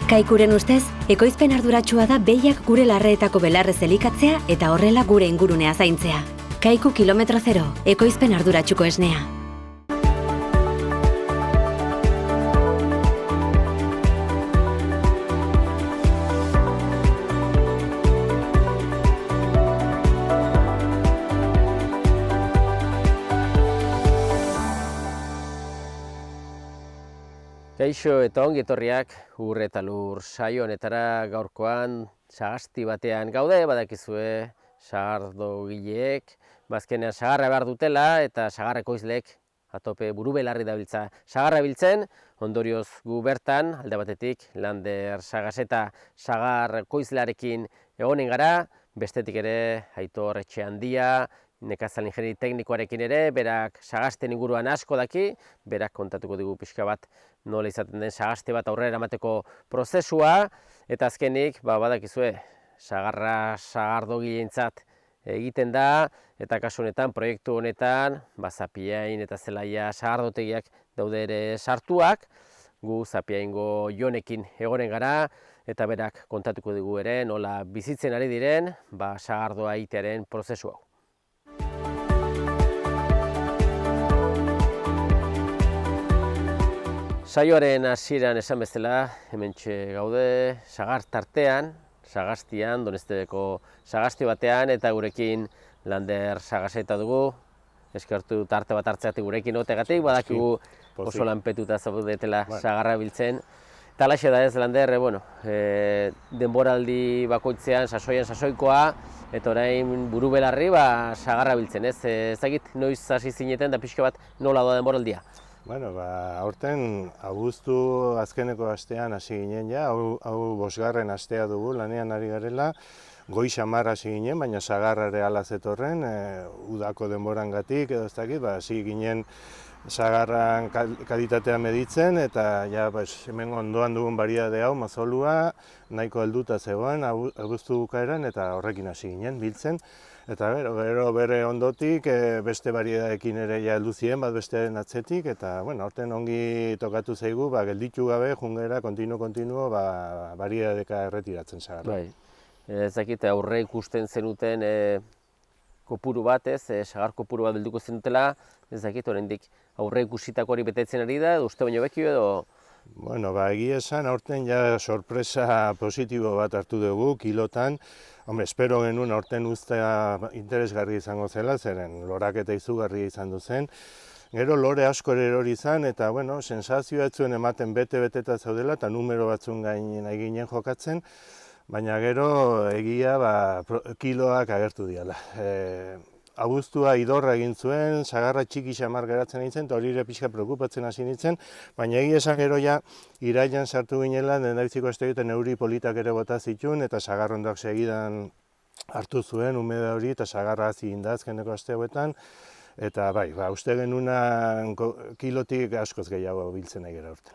Kaikuren ustez, ekoizpen arduratsua da behiak gure larreetako belarrez elikatzea eta horrela gure ingurunea zaintzea. Kaiku kilometro zero, ekoizpen arduratsuko esnea. Kaixo eta ongi etorriak Ur eta Lur saio honetara. Gaurkoan sagasti batean gaude, badakizue sagardogileek bazkenean sagarra behar dutela eta sagar ekoizleek atope buru belarri dabiltza sagarra biltzen. Ondorioz gu bertan alde batetik Lander Sagaseta sagar ekoizlearekin egonen gara, bestetik ere Aitor Etxeandia nekazal ingeniari teknikoarekin ere, berak sagasten inguruan asko daki, berak kontatuko digu pixka bat nola izaten den sagaste bat aurrera eramateko prozesua, eta azkenik, badakizue, sagarra sagardogileentzat egiten da, eta kasu honetan, proiektu honetan, Zapiain eta Zelaia sagardotegiak daude ere sartuak, gu Zapiaingo Jonekin egonen gara, eta berak kontatuko digu ere nola bizitzen ari diren sagardoa egitearen prozesu hau. Saioaren hasieran esan bezala, hementxe gaude, sagar tartean, Sagastian, Doneztebeko sagasti batean, eta gurekin Lander Sagaseta dugu. Eskertu tarte bat hartzeatik gurekin otegatik, badakigu oso lanpetuta zaudetela sagarra biltzen. Eta alaxe da ez, Lander, denboraldi bakoitzean, sasoikoa, eta orain buru belarri sagarra biltzen, ez? Ez dakit noiz hasi zineten da pixka bat nola doa denboraldia? Bueno, aurten abuztu azkeneko astean hasi ginen ja, hau bosgarren astea dugu, lanean ari garela, goi xamar hasi ginen, baina sagarra ere ala zetorren, udako denborangatik edo ez dakit, hasi ginen sagarran kalitatea meditzen, eta ja, hemen ondoan dugun bariade hau, mazolua, nahiko helduta zegoen, abuztu bukaeran, eta horrekin hasi ginen biltzen. Eta gero bere ondotik beste bariedadekin ere heldu ziren, bat bestearen atzetik, eta aurten ongi tokatu zaigu, gelditu gabe, jungera, kontinuo, bariedadeka erretiratzen sagarra. Ez dakit, aurre ikusten zenuten kopuru bat, sagar kopuru bat bilduko zenutela, ez dakit, oraindik aurre ikusitako hori betetzen ari da, edo uste baino bekio edo? Bueno, egia esan, aurten ja sorpresa positibo bat hartu dugu, kilotan. Espero genuen aurten ustea interesgarri izango zela, zeren loraketa izugarri izan duzen. Gero lore asko erori izan, eta sensazioa zuen ematen bete-beteta zaudela, eta numero batzun gainen ginen jokatzen, baina gero egia kiloak agertu diala. Abuztua idorra egin zuen, sagarra txiki xamar geratzen nintzen, eta hori ere pixka preokupatzen hasi nintzen, baina egia esan gero ja irailan sartu ginela, lehendabiziko asteetan euri politak ere bota zituen, eta sagarrondoak segidan hartu zuen umeda hori, eta sagarra hazi inda azkeneko aste hauetan, eta uste genunan kilotik askoz gehiago biltzen nahi gara urten.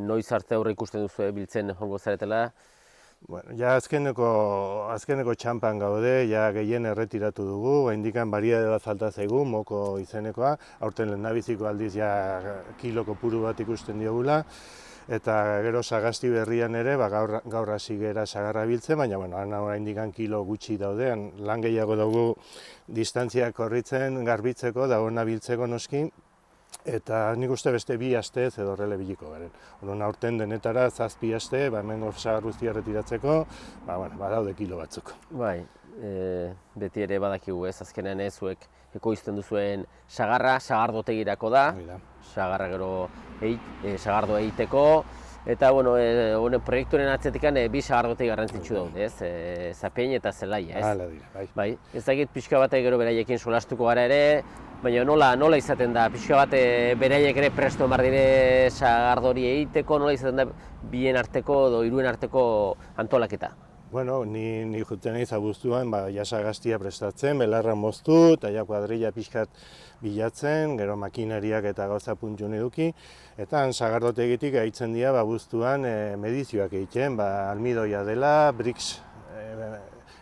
Noiz arte aurre ikusten duzu biltzen jongo zaretela? Ja azkeneko txampan gaude, ja gehien erretiratu dugu, indikan bariade bat falta zaigu, moko izenekoa, aurten lehendabiziko aldiz ja kilo kopuru bat ikusten diogula, eta gero sagasti berrian ere, gaur hasi gera sagarra biltzen, baina indikan kilo gutxi daudean, lan gehiago dugu distantziak korritzen, garbitzeko, da hona biltzeko noski, eta nik uste beste 2 astez edo horrela biliko garen. Aurten denetara 7 aste, hemengo sagar guztia erretiratzeko, badaude kilo batzuk. Beti ere badakigu ez, azkenean zuek ekoizten duzuen sagarra, sagardotegirako da, sagarra gero sagardoa egiteko, eta honen proiektuaren atzetikan 2 sagardotegi garrantzitsu daude, ez? Zapiain eta Zelaia, ez? Hala dira, Ez dakit pixka bat gero beraiekin solastuko gara ere, baina nola izaten da, pixka bat beraiek ere presto emar dire sagardori egiteko, nola izaten da bien arteko edo 3 arteko antolaketa? Ni juten naiz abuztuan, sagastia prestatzen, belarra moztu, eta kuadrilla pixkat bilatzen, gero makinariak eta gauza puntxun eduki, eta sagardotegitik aitzen dira abuztuan medizioak egiten, almidoia dela, Brix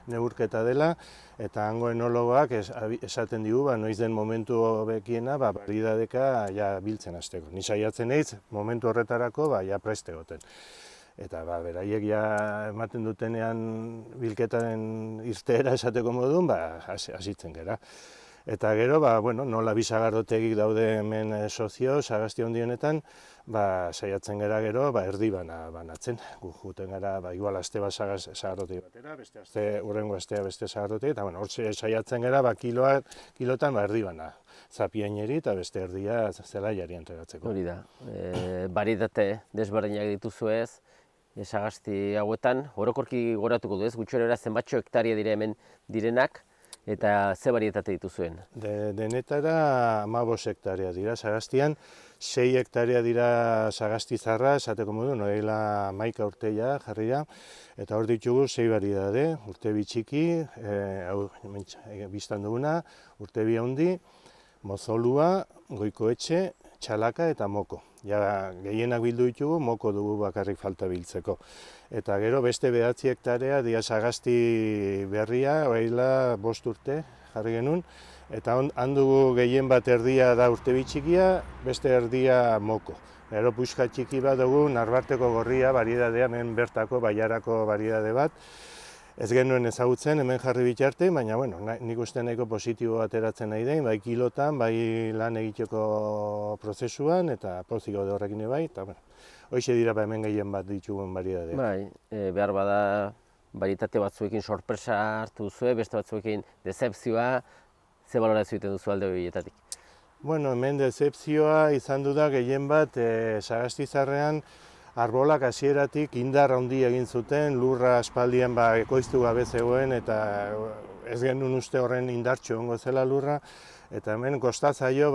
neurketa dela, eta hango enologoak esaten digu, noiz den momentu hobekiena, baridadeka biltzen hasteko. Ni saiatzen naiz, momentu horretarako preste egoten. eta beraiek ja ematen dutenean bilketaren irteera esateko modun, hasitzen gera. Eta gero, nola bi sagardotegik daude hemen sozio, Sagasti handi honetan, saiatzen gara gero, erdi banatzen. Guten gara, igual aste bat sagardotegi batera, beste aste, hurrengo astea beste sagardotegi, eta hor saiatzen gara, kilotan erdi bana. Zapiaineri eta beste erdia zelaiari entregatzeko. Hori da, baritate desberdinak dituzuez, Sagasti hauetan, orokorki goratuko du ez, gutxorera zenbatxo hektaria dire hemen direnak, eta ze barietate dituzuen? Denetara 15 hektarea dira Sagastian, 6 hektarea dira Sagasti zarra, esateko modu, noela 11 urteia jarria, eta hor ditugu 6 variedade, urtebi txiki, biztan duguna, urtebi handi, mozolua, goikoetxe, txalaka eta moko. Ja, gehienak bildu ditugu, moko dugu bakarrik falta biltzeko. Eta gero beste 9 hektarea dia Sagasti berria, oraila 5 urte jarri genuen, eta handugu gehien bat erdia da urtebi txikia, beste erdia moko. Gero puxka txiki bat dugu, Narbarteko gorria, variedadea, hemen bertako, Baiarako variedade bat. Ez genuen ezagutzen, hemen jarri bitarte, baina nik uste nahiko positibo ateratzen nahi den, bai kilotan, bai lan egiteko prozesuan, eta pozik gaude horrekin bai, eta hoxe dira hemen gehien bat ditugun variedadea. Bai, behar bada barietate batzuekin sorpresa hartu duzue, beste batzuekin decepzioa, ze balorazio egiten duzu alde horietatik? Hemen decepzioa izan du da gehien bat Sagasti zarrean, arbolak hasieratik indar handi egin zuten, lurra aspaldian ekoiztu gabe zegoen, eta ez genuen uste horren indartxo ongo zela lurra, eta hemen kostatzaio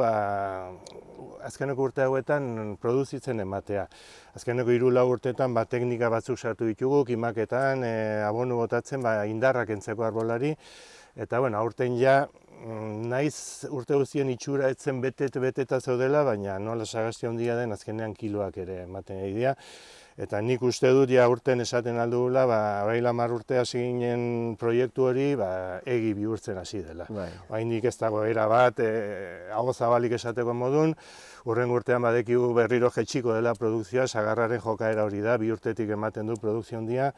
azkeneko urte hauetan produzitzen ematea. Azkeneko 3-4 urteetan teknika batzuk sartu ditugu, kimaketan, abonu botatzen indarrak entzeko arbolari, eta aurten ja, naiz urte guztien itxura etzen beteta zaudela, baina nola Sagasti handia den azkenean kiloak ere ematen dira. Eta nik uste dut ja urten esaten aldugula, orain 10 urte hasi ginen proiektu hori egi bihurtzen hasi dela. Oraindik ez dago era bat, aho zabalik esateko modun, hurrengo urtean badekigu berriro jaitsiko dela produkzioa, sagarraren jokaera hori da, 2 urtetik ematen du produkzio handia,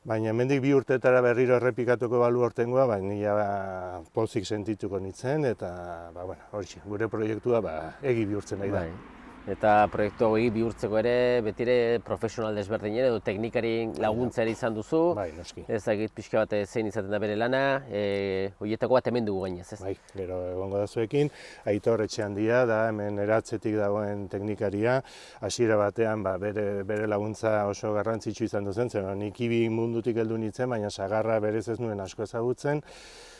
baina hemendik 2 urtetara berriro errepikatuko balu hortengoa, nila pozik sentituko nintzen, eta hori, gure proiektua egi bihurtzen nahi da. Eta proiektu hau egi bihurtzeko ere, betire profesional desberdin edo teknikarien laguntza ere izan duzu. Bai, noski. Ez dakit pixka bat zein izaten da bere lana, horietako bat hemen dugu gainez, ez? Bai, gero egongo da zuekin, Aitor Etxeandia da, hemen eratzetik dagoen teknikaria, hasiera batean bere laguntza oso garrantzitsu izan duzen, zen nik ibi mundutik heldu nintzen, baina sagarra berez ez nuen asko ezagutzen,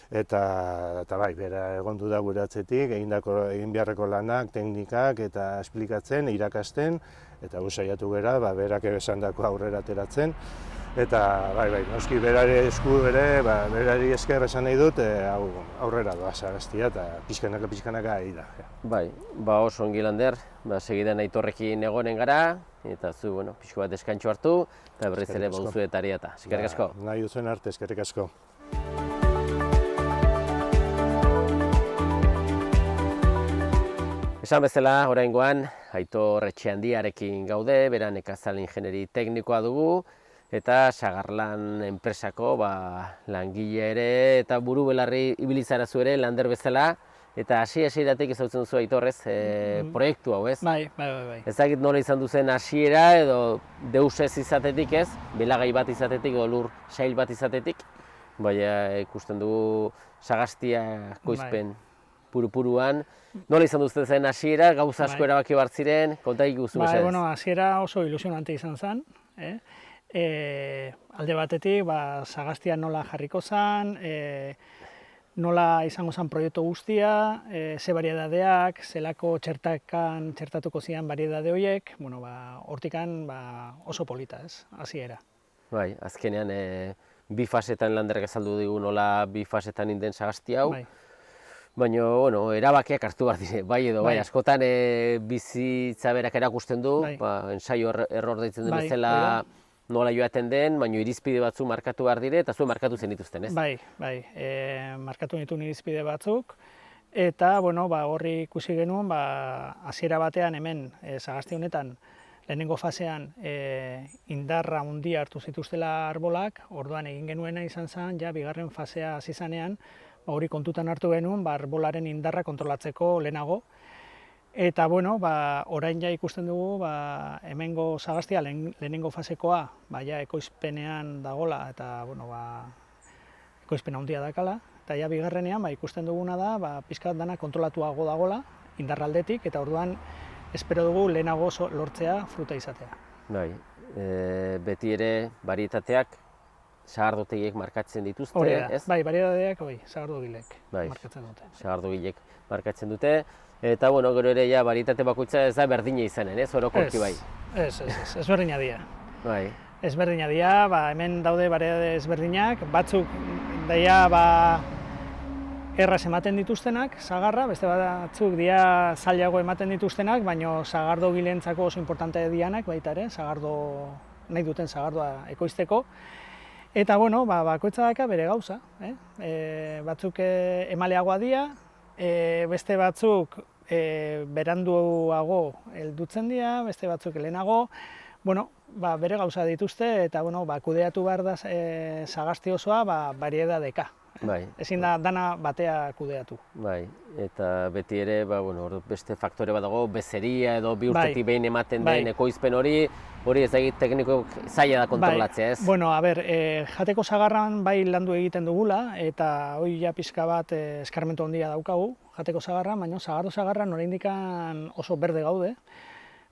eta bai, bera egondu da gure atzetik, egin beharreko lanak, teknikak eta esplikatzen, irakasten, eta saiatu gera, berak esandako aurrera ateratzen. Eta bai, noski berari esku ere, berari esker esan nahi dut, aurrera doa Sagastia eta pixkanaka ari da. Bai, oso ongi Lander, segidan Aitorrekin egonen gara, eta zu, pixko bat deskantxo hartu, eta berriz ere bauzu eta ariata. Eskerrik asko. Nahi duzuen arte, eskerrik asko. Esan bezala, oraingoan, Aitor Etxeandiarekin gaude, bera nekazal ingenieri teknikoa dugu, eta Sagarlan enpresako langile ere eta buru belarri ibilizara zu ere, Lander bezala, eta hasieratik ezagutzen duzu Aitorrez proiektu hau, ez? Bai. Ez dakit nola izan duzen hasiera edo deus ez izatetik, ez? Belagai bat izatetik edo lur sail bat izatetik, baina ikusten dugu Sagastia ekoizpen puruan. Nola izan duzten zen hasiera, gauza asko erabaki behar ziren, konta ikustu mesedez? Hasiera oso ilusionante izan zen. Alde batetik, Sagastia nola jarriko zen, nola izango zen proiektu guztia, ze bariedadeak, zelako txertatuko zian bariedade horiek, hortikan oso polita, hasiera. Bai, azkenean, bi fasetan Landerrek azaldu digu nola bi fasetan inden Sagasti hau. Baina, erabakiak hartu behar dire, bai edo, bai, askotan bizitza berak erakusten du, ensaio error deitzen den bezala nola joaten den, baina irizpide batzu markatu behar dire, eta zuen markatu zen dituzten, ez? Bai, markatu nituen irizpide batzuk, eta, horri ikusi genuen, hasiera batean hemen, Sagasti honetan, lehenengo fasean indarra handia hartu zituztela arbolak, orduan egin genuena izan zen, ja bigarren fasea hasi zanean, hori kontutan hartu genuen, arbolaren indarra kontrolatzeko lehenago. Eta bueno, orain ja ikusten dugu, hemengo sagastia lehenengo fasekoa, ja ekoizpenean dagola eta bueno, ekoizpen handia dakala. Eta ja bigarrenean ikusten duguna da, pixka bat dana kontrolatuago dagola, indarraldetik, eta orduan espero dugu lehenago lortzea fruta izatea. Bai, beti ere barietateak sagardotegiek markatzen dituzte, ez? Bai, barietateak sagardogilek markatzen dute. Sagardogilek markatzen dute, eta bueno, gero ere ja barietate bakoitza ez da berdina izanen, ez? Orokorki bai. Ez berdina dira. Bai. Ez berdina dira, hemen daude barietate ezberdinak, batzuk daia erraz ematen dituztenak, sagarra, beste batzuk dira zailago ematen dituztenak, baina sagardogilentzako oso importante dianak baita ere, nahi duten sagardoa ekoizteko. Eta bueno, bakoitza daka bere gauza, batzuk emaleagoa dira, beste batzuk beranduago heldutzen dira, beste batzuk lehenago, bueno, bere gauza dituzte eta bueno, kudeatu behar da sagasti osoa bariedadeka. Bai. Ezin da dana batea kudeatu. Bai, eta beti ere beste faktore bat dago, bezeria edo bi urtetik behin ematen den ekoizpen hori ez da teknikok zaila da kontrolatzea, ez? Bueno, jateko sagarran landu egiten dugula, eta hori ja pixka bat eskarmentu handia daukagu, jateko sagarran, baina sagardo sagarran oraindik oso berde gaude,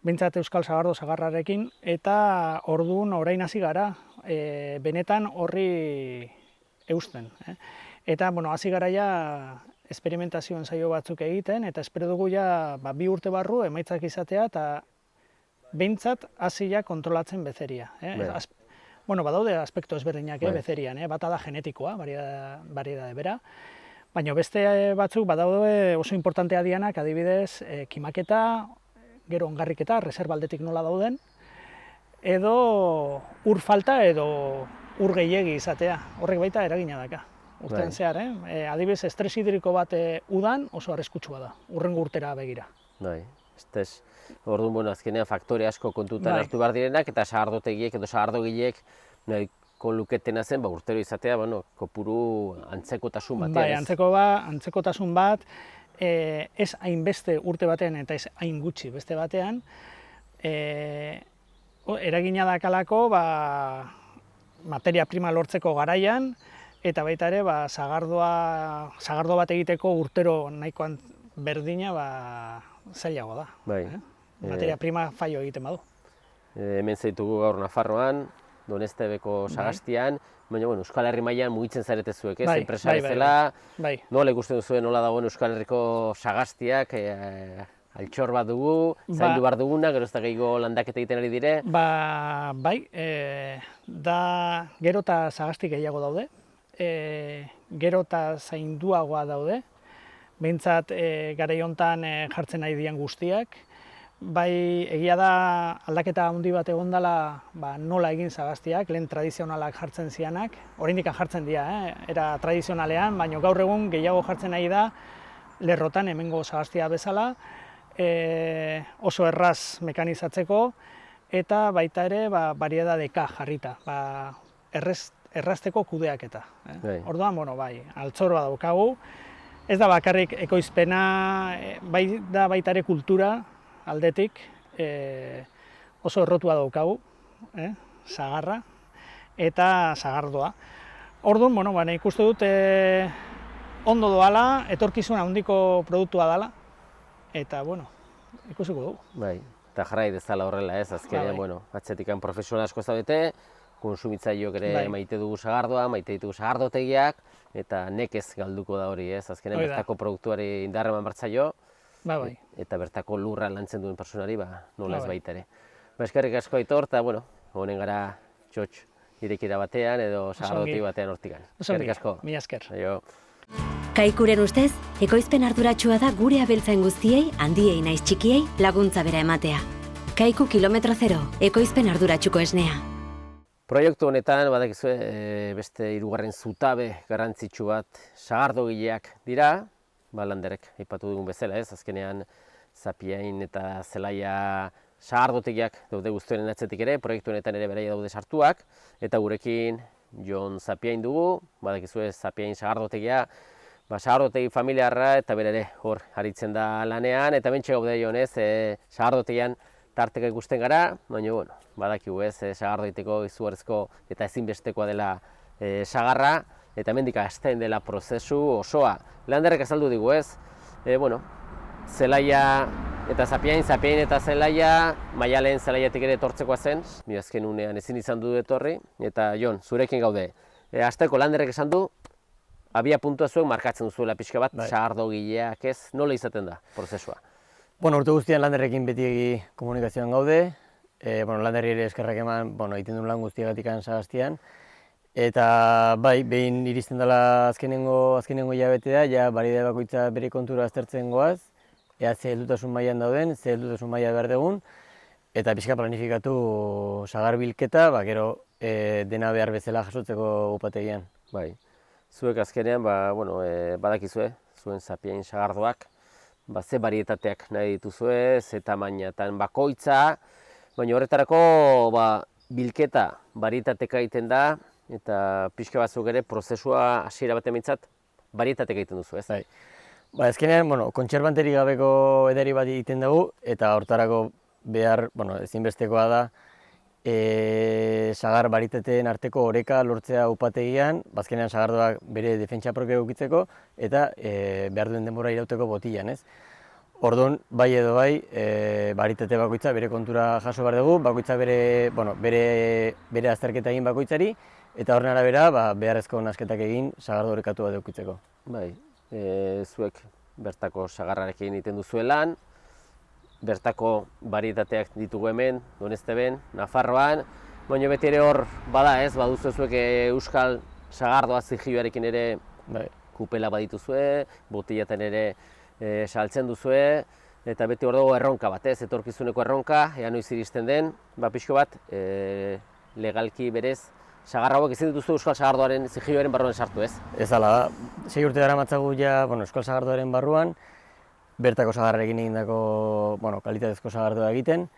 behintzat euskal sagardo sagarrarekin, eta orduan orain hasi gara, benetan horri eusten. Eta, hasi gara ja esperimentazioen saio batzuk egiten, eta espero dugu ja 2 urte barru emaitzak izatea, eta behintzat hasi ja kontrolatzen bezeria. Badaude aspektu ezberdinak bezerian, bata da genetikoa, bariedade bera, baina beste batzuk badaude oso importantea dianak, adibidez, kimaketa, gero ongarriketa, reserbaldetik nola dauden, edo ur falta edo ur gehiegi izatea, horrek baita eragina daka. Urtean zehar, adibidez, estres hidriko bat udan oso arriskutsua da, urrengo urtera begira. Bai, orduan, azkenean faktore asko kontutan hartu behar direnak, eta sagardotegiek edo sagardogileek nahiko luketena zen, urtero izatea, kopuru antzekotasun batean. Bai, antzekotasun bat, ez hainbeste urte batean eta ez hain gutxi beste batean, eragina dakalako materia prima lortzeko garaian, eta baita ere sagardo bat egiteko urtero nahikoan berdina zailago da. Materia prima faio egiten badu. Hemen zaitugu gaur Nafarroan, Donestebeko sagastian, baina Euskal Herri mailan mugitzen zarete zuek, ez? Enpresa bezala, nola ikusten duzuen nola dagoen Euskal Herriko sagastiak, altxor bat dugu, zaindu behar duguna, gero ez da gehiago landaketa egiten ari dire? Bai, gero eta sagasti gehiago daude, gero eta zainduagoa daude, behintzat garai honetan jartzen nahi dian guztiak, bai egia da aldaketa handi bat egon dela nola egin sagastiak, lehen tradizionalak jartzen zianak, oraindik jartzen dira, era tradizionalean, baina gaur egun gehiago jartzen nahi da lerrotan hemengo sagastia bezala, oso erraz mekanizatzeko, eta baita ere bariedadeka jarrita, errazteko kudeaketa. Orduan, altzorra daukagu, ez da bakarrik ekoizpena, bai da baita ere kultura aldetik, oso errotua daukagu, sagarra eta sagardoa. Orduan, ikuste dut ondo doala, etorkizun handiko produktua dela, eta, ikusiko dugu. Bai, eta jarrai dezala horrela ez, azkenean, atzetikan profesional asko ez da bete, konsumitzaileok ere maite dugu sagardoa, maite ditugu sagardotegiak, eta nekez galduko da hori ez, azkenean bertako produktuari indarra eman bertzaio, eta bertako lurra lantzen duen personari, nola ez baita ere. Eskerrik asko Aitor, eta honen gara txotx irekira batean edo sagardotegi batean hortikan. Eskerrik asko. Mila esker. Kaikuren ustez, ekoizpen arduratsua da gure abeltzain guztiei, handiei naiz txikiei, laguntza bera ematea. Kaiku kilometro zero, ekoizpen arduratsuko esnea. Proiektu honetan, badakizue, beste 3. zutabe garrantzitsu bat sagardogileak dira, Landerek aipatu dugun bezala ez, azkenean Zapiain eta Zelaia sagardotegiak daude guztioren atzetik ere, proiektu honetan ere beraia daude sartuak, eta gurekin Jon Zapiain dugu, badakizue Zapiain sagardotegia, sagardotegi familiarra eta bere ere hor aritzen da lanean, eta bentsa gaude Jonez, sagardotegian tarteka ikusten gara, baina bueno, badakigu ez, sagardo egiteko izugarrizko eta ezinbestekoa dela sagarra, eta hemendik hasten dela prozesu osoa. Landerrek azaldu digu ez, bueno, Zelaia eta Zapiain eta Zelaia, Maialen Zelaiatik ere etortzekoa zen, ni azken unean ezin izan du etorri, eta Jon, zurekin gaude. Hasteko Landerrek esan du, abia puntua zuek markatzen duzuela pixka bat, sagardogileak ez, nola izaten da prozesua? Bueno, urte guztian Landerrekin beti komunikazioan gaude, Landerri ere eskerrak eman, egiten duen lan guztiagatik Sagastian, eta bai, behin iristen dela azkenengo hilabetea, ja baride bakoitza bere kontura aztertzen goaz, ea ze heldutasun mailan dauden, ze heldutasun maila behar dugun, eta pixka planifikatu sagar bilketa, gero dena behar bezala jasotzeko upategian. Bai, zuek azkenean, badakizue, zuen Zapiain sagardoak, ze barietateak nahi dituzue, ze tamainatan bakoitza, baina horretarako bilketa barietateka egiten da, eta pixka batzuk ere prozesua hasiera batean behintzat barietateka egiten duzu, ez? Bai. Azkenean, kontserbanteri gabeko edari bat egiten dugu, eta hortarako behar, ezinbestekoa da, sagar baritateen arteko oreka lortzea upategian, azkenean sagardoak bere defentsa propioa edukitzeko, eta behar duen denbora irauteko botilan, ez? Orduan, bai edo bai, baritate bakoitza bere kontura jaso behar dugu, bakoitza bere azterketa egin bakoitzari, eta horren arabera, beharrezko nasketak egin sagardo orekatu bat edukitzeko. Bai, zuek bertako sagarrarekin egiten duzuen lan, bertako barietateak ditugu hemen, Donezteben, Nafarroan, baina beti ere hor bada ez, baduzu zuek euskal sagardoa zigioarekin ere kupela badituzue, botilaten ere saltzen duzue, eta beti hor dago erronka bat ez, etorkizuneko erronka, ea noiz iristen den, pixko bat, legalki berez, sagar hauek ezin dituzu euskal sagardoaren zigioaren barruan sartu ez? Ez ala, 6 urte daramatzagu ja euskal sagardoaren barruan, bertako sagarrarekin egindako kalitatezko sagardoa egiten,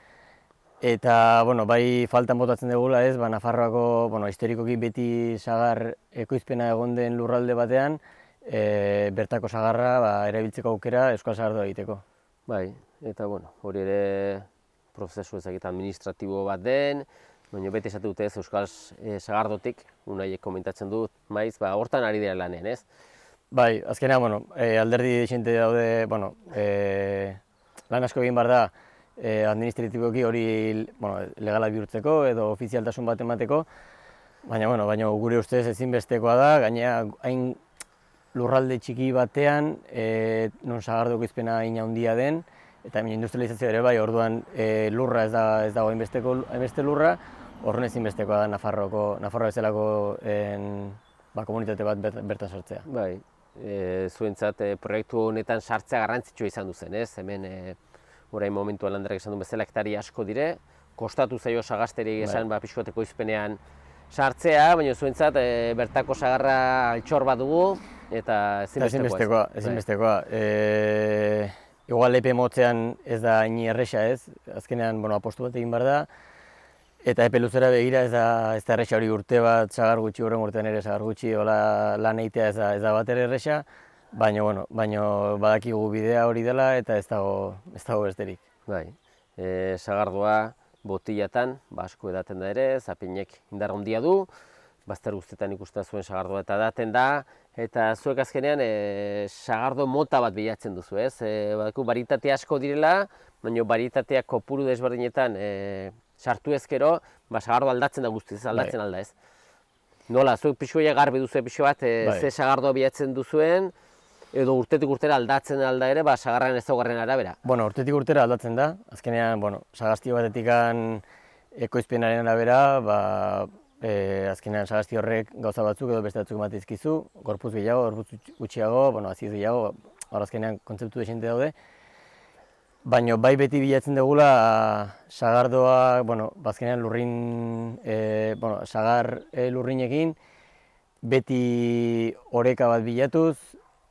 eta bai faltan botatzen dugula ez, Nafarroako historikoki beti sagar ekoizpena egon den lurralde batean, bertako sagarra erabiltzeko aukera euskal sagardoa egiteko. Bai, eta hori ere prozesu ezagik administratibo bat den, baina beti esate dute ez euskal sagardotik, unaiek komentatzen dut, maiz, hortan ari dira lanean ez? Bai, azkenean, alderdi desente daude, lan asko egin behar da administratiboki hori legala bihurtzeko edo ofizialtasun bat emateko, baina gure ustez ezinbestekoa da, gainera hain lurralde txiki batean, non sagardo ekoizpena hain handia den, eta industrializazioa ere bai, orduan lurra ez dago hainbeste lurra, horren ezinbestekoa da Nafarroa bezalako komunitate bat bertan sartzea. Bai, zuentzat proiektu honetan sartzea garrantzitsua izan duzen, ez? Hemen orain momentuan Landerrek esan duen bezala hektari asko dire, kostatu zaio sagasteri esan pixkoteko izpenean sartzea, baina zuentzat bertako sagarra altxor bat dugu, eta ezinbestekoa. Ezinbestekoa. Igual epe motzean ez da hain erresa ez, azkenean apostu bat egin behar da, eta epe luzera begira ez da erresa hori urte bat, sagar gutxi, horren urtean ere sagar gutxi, lan egitea ez da bat ere erresa, baina badakigu bidea hori dela eta ez dago besterik. Bai, sagardoa botilatan, asko edaten da ere, Zapiainek indar handia du, bazter guztetan ikusten zuen sagardoa eta edaten da, eta zuek azkenean sagardo mota bat bilatzen duzu, ez? Baritate asko direla, baina baritateak kopuru desberdinetan sartu ezkero, sagardo aldatzen da guztiz, aldatzen alda, ez? Nola, zuek pixkoia garbi duzu pixko bat, ze sagardoa bilatzen duzuen, edo urtetik urtera aldatzen alda ere, sagarraren ezaugarrien arabera? Urtetik urtera aldatzen da, azkenean, sagastio batetik ekoizpenaren arabera, azkenean sagasti horrek gauza batzuk edo beste batzuk emateizkizu, gorputz gehiago, gorputz gutxiago, aziz gehiago, azkenean kontzeptu desente daude. Baina bai beti bilatzen dugula sagardoa, azkenean sagar lurrinekin, beti oreka bat bilatuz,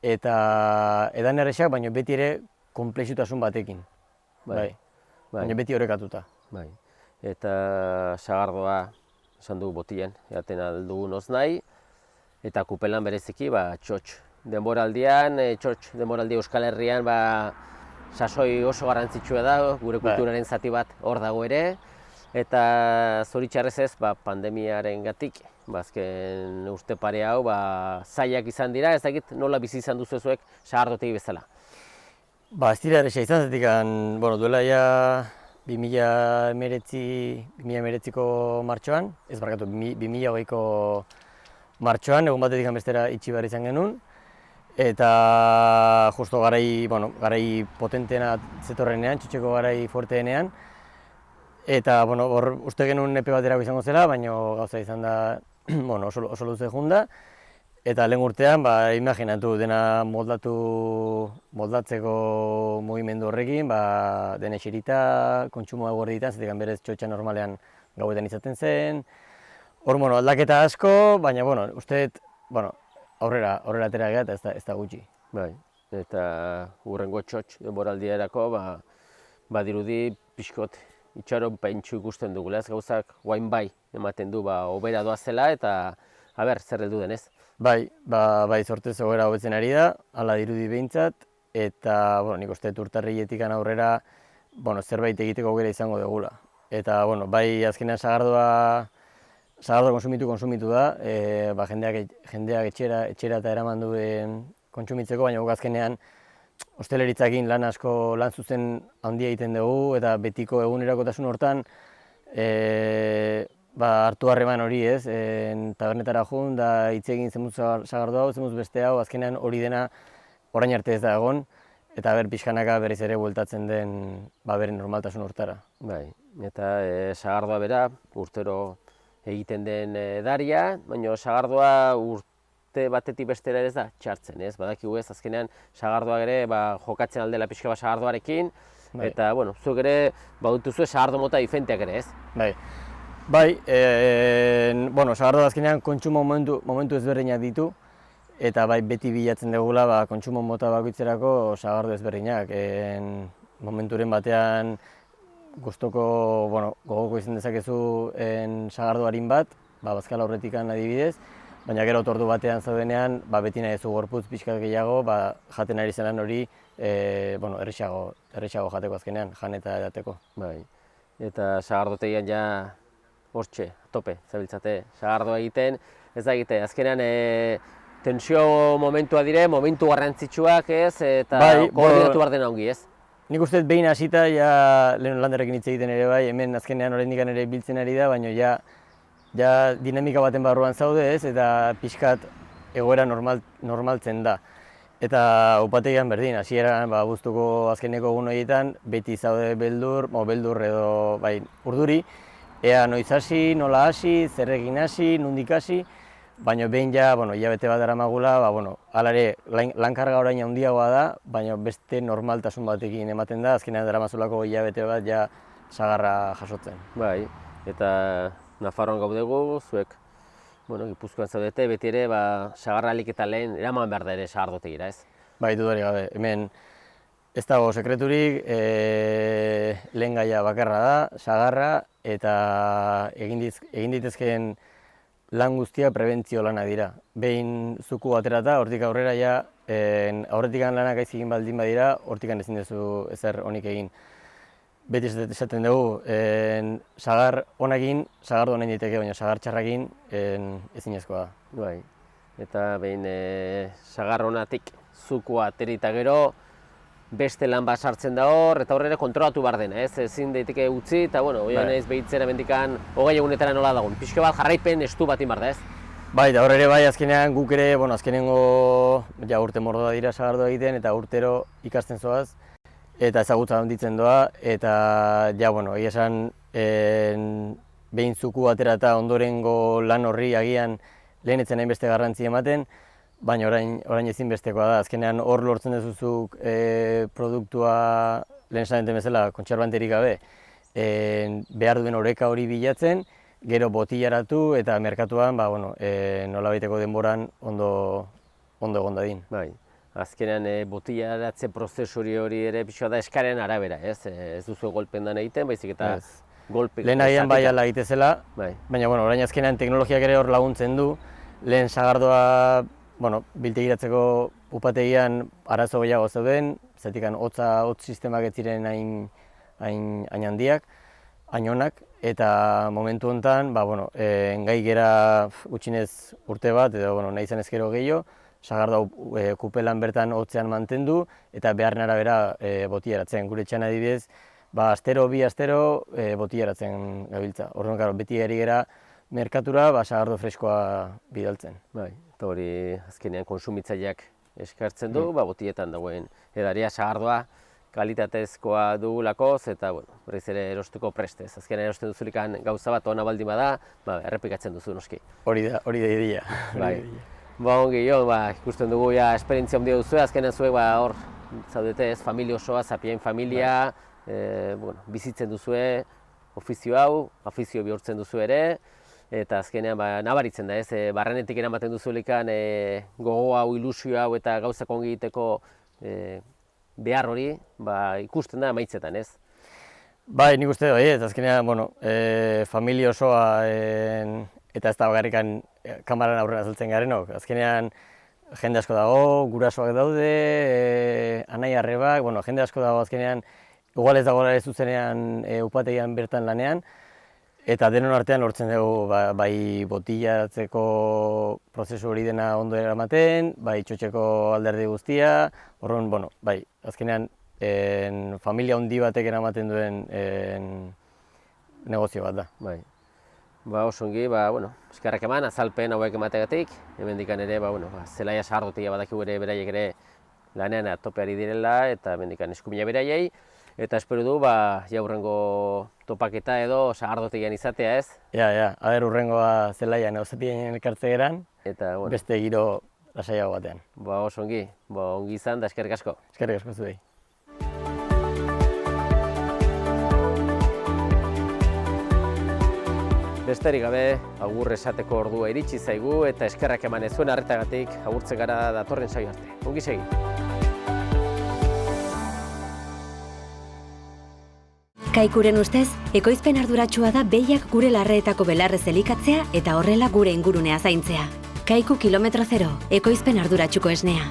eta edan erresak, baina beti ere konplexutasun batekin. Bai. baina beti orekatuta. Bai. Eta sagardoa esan dugu botilen, eaten aldugun nahi, eta kupelan bereziki txotx. Denboraldian, txotx denboraldi Euskal Herrian sasoi oso garrantzitsua da, gure kulturaren zati bat hor dago ere, eta zoritxarrez ez, pandemiaren gatik, azken urte pare hau, zailak izan dira, ez dakit nola bizi izan duzuezuek sagardotegi bezala. Ez dira erresa izan zetik, duela ja 2019ko martxoan, ez barkatu, 2020ko martxoan, egun batetik bestera itxi behar izan genuen, eta justo garai potenteena zetorrenean, txotxeko garai fuerteenean, eta hor uste genuen epe baterako izango zela, baina gauza izan da oso luze junda, eta lehen urtean, imaginatu dena moldatzeko mugimendu horrekin, dena eserita, kontsumoa eguerdi ditan, zetik berez txotxa normalean gauetan izaten zen, hor aldaketa asko, baina uste aurrera atera gara eta ez da gutxi. Bai, eta hurrengo txotx denboraldiarako badirudi pixkot itxaron pentsu ikusten dugula, ez gauzak guain ematen du hobera doazela eta zer heldu denez. Bai, sortez egoera hobetzen ari da, hala dirudi behintzat, eta nik uste urtarriletik aurrera zerbait egiteko aukera izango dugula. Eta azkenean sagardoa konsumitu da, jendeak etxera eta eraman duen kontsumitzeko, baina azkenean osteleritzakin lan zuzen handia egiten dugu, eta betiko egunerakotasun hortan hartu harreman hori ez, tabernetara joan, da hitz egin zemuz sagardo hau, zemuz beste hau, azkenean hori dena orain arte ez da egon, eta pixkanaka berriz ere bueltatzen den bere normaltasun hortara. Bai, eta sagardoa bera urtero egiten den edaria, baina sagardoa urte batetik bestera ez da txartzen, ez? Badakigu ez, azkenean sagardoa ere jokatzen aldela pixka bat sagardoarekin, eta zuek ere badutuzue sagardo mota diferenteak ere, ez? Sagardoa azkenean kontsumo momentu ezberdinak ditu, eta beti bilatzen dugula kontsumo mota bakoitzerako sagardo ezberdinak. Momenturen batean gogoko izan dezakezu sagardo harin bat, bazkala horretikan adibidez, baina gero otordu batean zaudenean, beti nahi zu gorputz pixkat gehiago, jaten ari zelan hori errexago jateko azkenean, jan eta edateko. Eta sagardotegian hortxe, tope, zabiltzate sagardoa egiten, ez da egite, azkenean tensio momentua dire, momentu garrantzitsuak ez, eta koordinatu behar dena ongi ez? Nik uste behin hasita, lehen Holanderrekin hitz egiten ere hemen azkenean oraindik ere biltzen ari da, baina dinamika baten barruan zaude ez, eta pixkat egoera normaltzen da. Eta upategian berdin, hasieran abuztuko azkeneko egun horietan, beti zaude beldur edo urduri, ea noiz hasi, nola hasi, zer egin hasi, nondik hasi, baina behin hilabete bat daramagula, hala ere lankarga orain handiagoa da, baina beste normaltasun batekin ematen da, azkenean daramazulako hilabete bat sagarra jasotzen. Bai, eta Nafarroan gaudegu, zuek Gipuzkoan zaudete, beti ere sagarra ahalik eta lehen eraman behar da ere sagardotegira, ez? Dudarik gabe, hemen ez dago sekreturik, lehen gaia bakarra da, sagarra, eta egin ditezkeen lan guztia prebentzio lana dira. Behin zuku aterata, hortik aurrera aurretik lanak aiz egin baldin badira, hortik ezin duzu ezer onik egin. Beti esaten dugu, sagar onakin, sagardo honen diteke, baina sagar txarrakin ezinezkoa da. Bai, eta behin sagar honatik zukua aterita gero, beste lan bat sartzen da hor, eta horre kontrolatu behar dena, ez? Ezin daiteke utzi, eta oian ez behitzera mendikan hogei egunetara nola dagoen. Pixka bat jarraipen estu bat inbar da, ez? Eta horre ere azkenean guk ere, azkenengo urte mordoa dira sagardoa egiten, eta urtero ikasten zoaz, eta ezagutza handitzen doa, eta egia esan behin zuku aterata ondorengo lan horri agian lehenetzen hainbeste garrantzi ematen, baina orain ezinbestekoa da. Azkenean hor lortzen duzuzuk produktua lehen esan duten bezala kontserbanterik gabe behar duen oreka hori bilatzen, gero botilaratu eta merkatuan nolabaiteko denboran ondo egon dadin. Bai, azkenean botilaratze prozesuri hori ere pixka da eskaren arabera, ez? Ez duzu golpendan egiten, baizik eta golpe... Lehen agian bai ala egitezela, Bai. baina orain azkenean teknologiak ere hor laguntzen du. Lehen sagardoa biltegiratzeko upategian arazo gehiago zeuden, zatikan hotz sistemak ez ziren hain handiak, hain onak, eta momentu honetan, gai gera gutxinez urte bat, edo nahi zen ezkero gehiago, sagardoa kupelan bertan hotzean mantendu, eta beharren arabera botilaratzen. Gure etxean adibidez, bi astero botilaratzen gabiltza. Orduan, beti ari gera merkatura sagardo freskoa bidaltzen. Bai, eta hori azkenean konsumitzaileak eskartzen du, botiletan dagoen edaria sagardoa kalitatezkoa dugulakoz, eta berriz ere erosteko prestez. Azkenean erosten duzulikan gauza bat ona baldin bada, errepikatzen duzu noski. Hori da idea. Bai. Ongi, ikusten dugu esperientzia handia duzu, azkenean zuek hor zaudete ez, familia osoa, Zapien familia, bizitzen duzue ofizio hau, ofizio bihurtzen duzu ere, eta azkenean nabaritzen da ez, barrenetik eramaten duzulikan gogo hau, ilusio hau eta gauzak ongi egiteko behar hori ikusten da amaitzetan ez. Bai, nik uste dut, azkenean, familia osoa eta ez da bakarrikan kamaran aurrera azaltzen garenok. Azkenean jende asko dago, gurasoak daude, anai arrebak, jende asko dago azkenean, igual ez dago zuzenean upategian bertan lanean, eta denon artean lortzen dugu bai botillaratzeko prozesu hori dena ondo eramaten, bai txotxeko alderdi guztia, horren, azkenean familia handi batek eramaten duen negozio bat da. Bai. Oso ongi, eskerrak eman, azalpen hauek emategatik, hemendikan ere, zelaia sagardotegia badakigu ere beraiek ere lanean topeari direla, eta hemendikan eskumina beraiei, eta espero du, hurrengo topaketa edo sagardotegian izatea ez? Ja, hurrengoa zelaian Zapien elkartze geran, eta beste giro lasaiago batean. Oso ongi, ongi izan da eskerrik asko. Eskerrik asko zuei. Besterik gabe, agur esateko ordua iritsi zaigu eta eskerrak eman zuen arretagatik agurtzen gara datorren saio arte. Ongi segi. Kaikuren ustez, ekoizpen arduratsua da behiak gure larreetako belarrez elikatzea eta horrela gure ingurunea zaintzea. Kaiku kilometro zero, ekoizpen arduratsuko esnea.